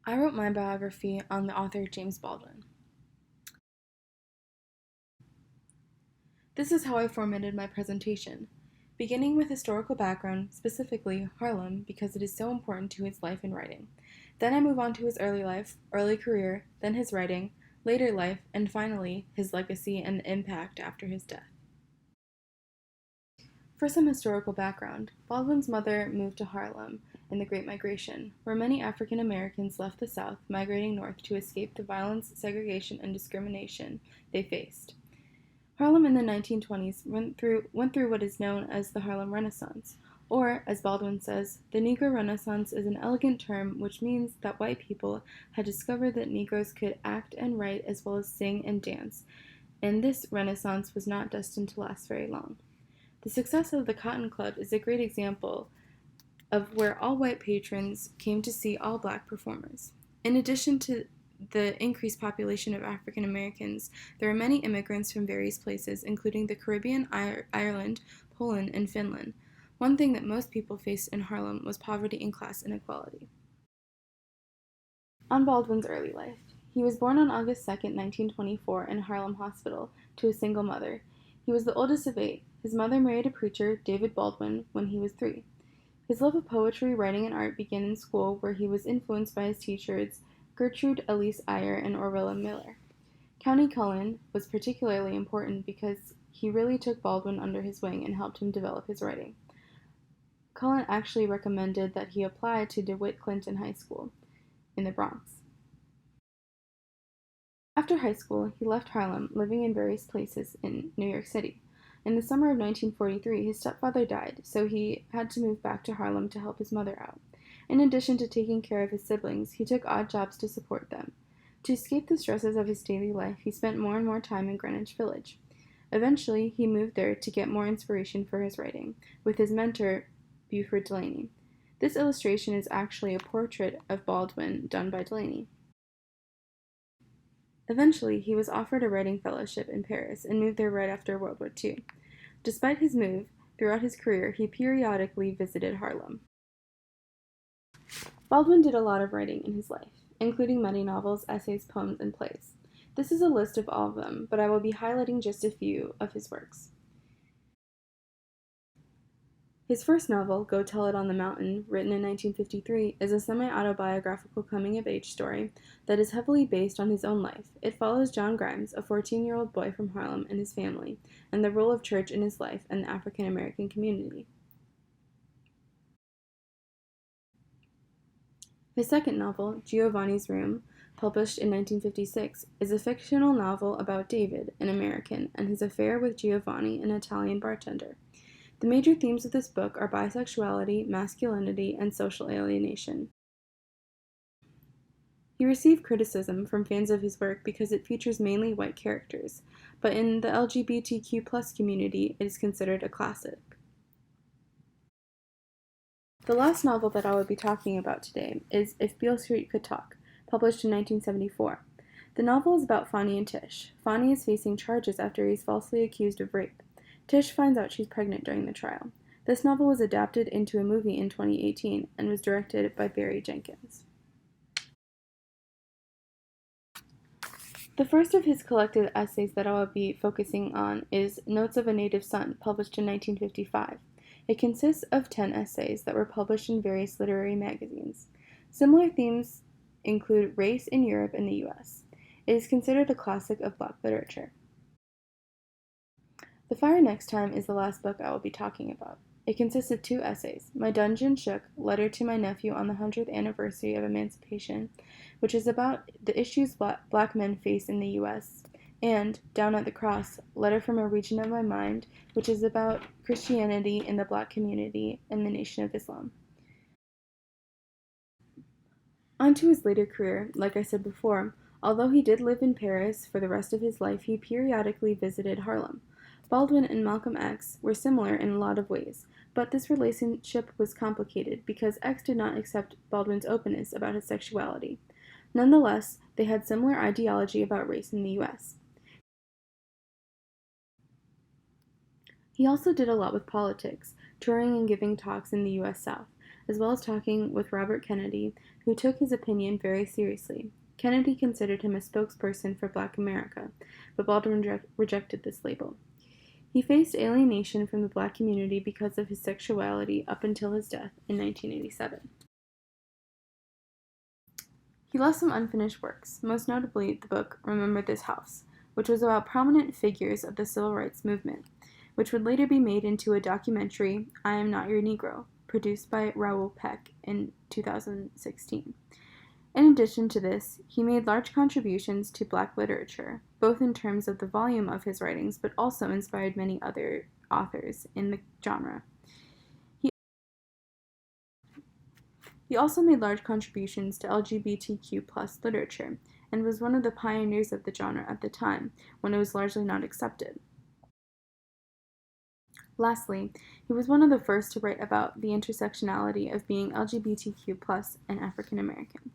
I wrote my biography on the author James Baldwin. This is how I formatted my presentation, beginning with historical background, specifically Harlem, because it is so important to his life and writing. Then I move on to his early life, early career, then his writing, later life, and finally, his legacy and impact after his death. For some historical background, Baldwin's mother moved to Harlem in the Great Migration, where many African Americans left the South, migrating north to escape the violence, segregation, and discrimination they faced. Harlem in the 1920s went through what is known as the Harlem Renaissance, or, as Baldwin says, the Negro Renaissance is an elegant term which means that white people had discovered that Negroes could act and write as well as sing and dance, and this Renaissance was not destined to last very long. The success of the Cotton Club is a great example of where all white patrons came to see all black performers. In addition to the increased population of African Americans, there are many immigrants from various places, including the Caribbean, Ireland, Poland, and Finland. One thing that most people faced in Harlem was poverty and class inequality. On Baldwin's early life, he was born on August 2, 1924, in Harlem Hospital, to a single mother. He was the oldest of 8. His mother married a preacher, David Baldwin, when he was 3. His love of poetry, writing, and art began in school, where he was influenced by his teachers Gertrude Elise Ayer and Orilla Miller. County Cullen was particularly important because he really took Baldwin under his wing and helped him develop his writing. Cullen actually recommended that he apply to DeWitt Clinton High School in the Bronx. After high school, he left Harlem, living in various places in New York City. In the summer of 1943, his stepfather died, so he had to move back to Harlem to help his mother out. In addition to taking care of his siblings, he took odd jobs to support them. To escape the stresses of his daily life, he spent more and more time in Greenwich Village. Eventually, he moved there to get more inspiration for his writing, with his mentor, Buford Delaney. This illustration is actually a portrait of Baldwin done by Delaney. Eventually, he was offered a writing fellowship in Paris and moved there right after World War II. Despite his move, throughout his career, he periodically visited Harlem. Baldwin did a lot of writing in his life, including many novels, essays, poems, and plays. This is a list of all of them, but I will be highlighting just a few of his works. His first novel, Go Tell It on the Mountain, written in 1953, is a semi-autobiographical coming-of-age story that is heavily based on his own life. It follows John Grimes, a 14-year-old boy from Harlem, and his family, and the role of church in his life and the African-American community. His second novel, Giovanni's Room, published in 1956, is a fictional novel about David, an American, and his affair with Giovanni, an Italian bartender. The major themes of this book are bisexuality, masculinity, and social alienation. He received criticism from fans of his work because it features mainly white characters, but in the LGBTQ+ community, it is considered a classic. The last novel that I will be talking about today is If Beale Street Could Talk, published in 1974. The novel is about Fonnie and Tish. Fonnie is facing charges after he is falsely accused of rape. Tish finds out she's pregnant during the trial. This novel was adapted into a movie in 2018 and was directed by Barry Jenkins. The first of his collected essays that I will be focusing on is Notes of a Native Son, published in 1955. It consists of 10 essays that were published in various literary magazines. Similar themes include race in Europe and the U.S. It is considered a classic of Black literature. The Fire Next Time is the last book I will be talking about. It consists of 2 essays, My Dungeon Shook, Letter to My Nephew on the 100th Anniversary of Emancipation, which is about the issues black men face in the U.S., and Down at the Cross, Letter from a Region of My Mind, which is about Christianity in the black community and the Nation of Islam. On to his later career, like I said before, although he did live in Paris for the rest of his life, he periodically visited Harlem. Baldwin and Malcolm X were similar in a lot of ways, but this relationship was complicated because X did not accept Baldwin's openness about his sexuality. Nonetheless, they had similar ideology about race in the U.S. He also did a lot with politics, touring and giving talks in the U.S. South, as well as talking with Robert Kennedy, who took his opinion very seriously. Kennedy considered him a spokesperson for Black America, but Baldwin rejected this label. He faced alienation from the Black community because of his sexuality up until his death in 1987. He left some unfinished works, most notably the book Remember This House, which was about prominent figures of the civil rights movement, which would later be made into a documentary, I Am Not Your Negro, produced by Raoul Peck in 2016. In addition to this, he made large contributions to Black literature, both in terms of the volume of his writings, but also inspired many other authors in the genre. He also made large contributions to LGBTQ+ literature, and was one of the pioneers of the genre at the time, when it was largely not accepted. Lastly, he was one of the first to write about the intersectionality of being LGBTQ+ and African American.